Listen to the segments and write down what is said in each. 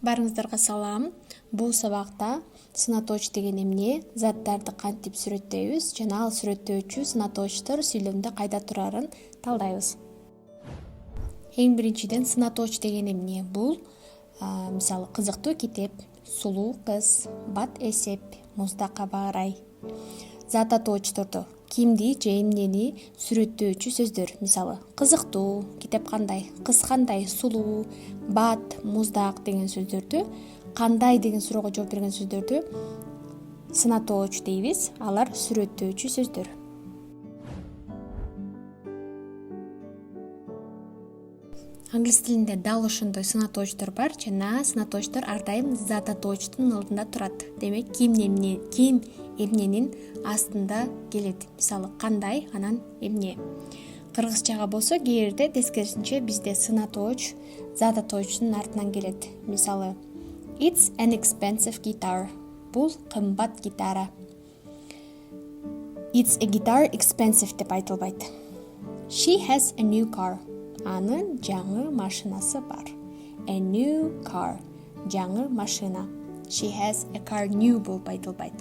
Барыңыздарга салам. Бул сабакта сынатооч деген эмне, заттарды кантип сүрөттөйбүз жана ал сүрөттөөчү сынатоочтор сүйлөмдө кайда тураарын талдайбыз. Эң биринчиден сынатооч деген эмне? Бул мисалы кызыктуу китеп, сулуу кыз, бат эсеп, муздакка баарай. Зат атоочтордо кимди же эмнени сүрөттөөчү сөздөр. Мисалы кызыктуу, китеп кандай, кыз кандай, сулуу, бат, муздак деген сөздөрдү, кандай деген суроого жооп берген сөздөрдү сынатооч дейбиз. Алар сүрөттөөчү сөздөр. Англис тилинде дал ошондой сынатоочтор бар жана сынатоочтор ар дайым зат атоочтун алдында турат. Демек ким эмненин астында келет. Мисалы кандай, анан эмне. Кыргызчага болсо кээ бирде тескерисинче бизде сынатооч зат атоочтун артынан келет. Мисалы It's an expensive guitar. Бул кымбат гитара. It's a guitar expensive деп айтылбайт. She has a new car. Анын жаңы машинасы бар. A new car. Жаңы машина. She has a car new болуп айтылбайт.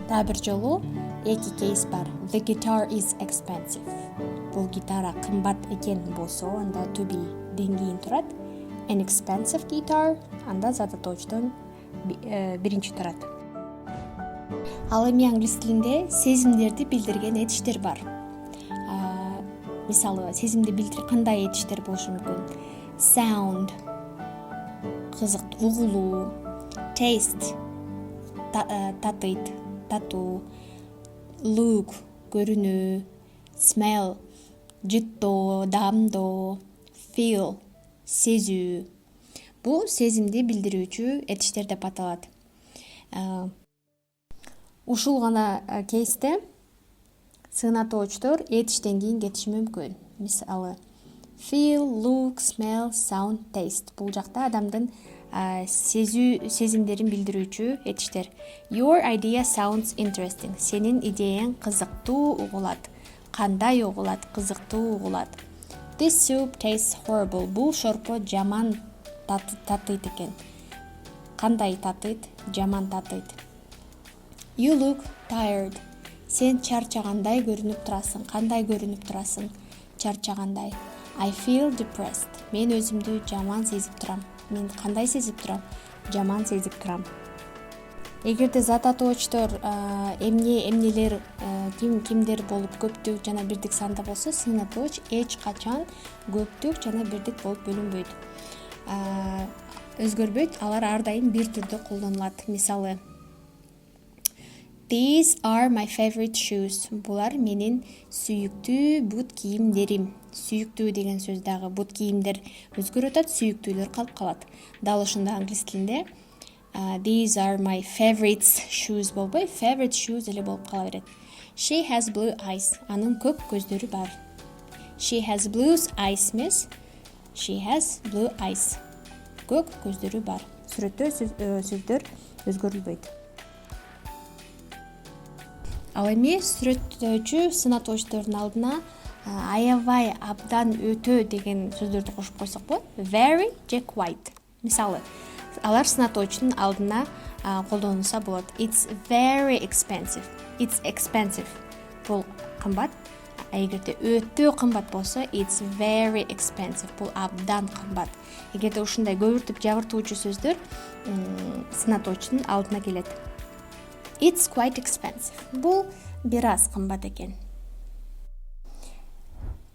Дагы бир жолу эки кейс бар. The guitar is expensive. Бул гитара кымбат экен болсо, анда to be деңгейин турат. An expensive guitar, анда зат атоочтон биринчи турат. Ал эми англис тилинде сезимдерди билдирген этиштер бар. Мисалы сезимди кандай этиштер болушу мүмкүн? Sound, кызык, угулуу. Taste, татыйт, татуу. Look, көрүнүү. Smell, жыттоо, даамдоо. Feel, сезүү. Бул сезимди билдирүүчү этиштер деп аталат. Ушул гана кейсте сынатоочтор этиштен кийин кетиши мүмкүн. Мисалы feel, look, smell, sound, taste. Бул жакта адамдын сезимдерин билдирүүчү этиштер. Your idea sounds interesting. Сенин идеяң кызыктуу угулат. Кандай угулат, кызыктуу угулат. This soup tastes horrible. Бул шорпо жаман татыйт экен. Кандай татыйт, жаман татыйт. You look tired. Сен чарчагандай көрүнүп турасың. Кандай көрүнүп турасың? Чарчагандай. I feel depressed. Мен өзүмдү жаман сезип турам. Мен кандай сезип турам? Жаман сезип турам. Эгерде зат атоочтор эмнелер кимдер болуп көптүк жана бирдик санда болсо, сынатооч эч качан көптүк жана бирдик болуп бөлүнбөйт. Өзгөрбөйт, алар ар дайым бир түрдө колдонулат. Мисалы These are my favorite shoes. Булар менин сүйүктүү бут кийимдерим. Сүйүктүү деген сөз дагы бут кийимдер өзгөрүп атат, сүйүктүүлөр калып калат. Дал ошондой англис тилинде These are my favorite shoes болбой, favorite shoes эле болуп кала берет. She has blue eyes. Анын көк көздөрү бар. She has blue eyes эмес. She has blue eyes. Көк көздөрү бар. Сүрөттөө сөздөр өзгөрүлбөйт. Ал эми сүрөттөөчү сынатоочтордун алдына аябай, абдан, өтө деген сөздөрдү кошуп койсок болот. Very же quite. Мисалы, алар сынатоочтун алдына колдонулса болот. It's very expensive. It's expensive. Бул кымбат. Эгерде өтө кымбат болсо, it's very expensive. Бул абдан кымбат. Эгерде ушундай көбүртүп жабыртуучу сөздөр сынатоочтун алдына келет. It's quite expensive. Бул бир аз кымбат экен.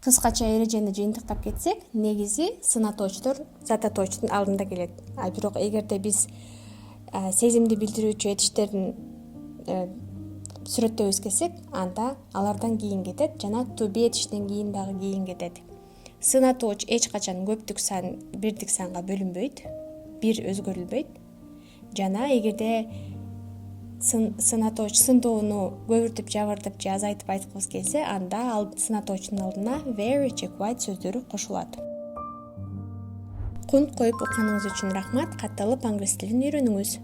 Кыскача эрежени жыйынтыктап кетсек, негизи сын атоочтор зат атоочтун алдында келет. Бирок эгерде биз сезимди билдирүүчү этиштердин сүрөттөбүз келсек, анда алардан кийин кетет жана to be этишинен кийин дагы кийин кетет. Сын атооч эч качан көптүк сан, бирдик санга бөлүнбөйт, бир өзгөрүлбөйт. Жана эгерде сын атооч сындоону көбүртүп, жабыртып же азайтып айткыбыз келсе, анда сын атоочтун алдына very же quite сөздөрү кошулат. Кунт коюп укканыңыз үчүн рахмат. Катталып англис тилин үйрөнүңүз.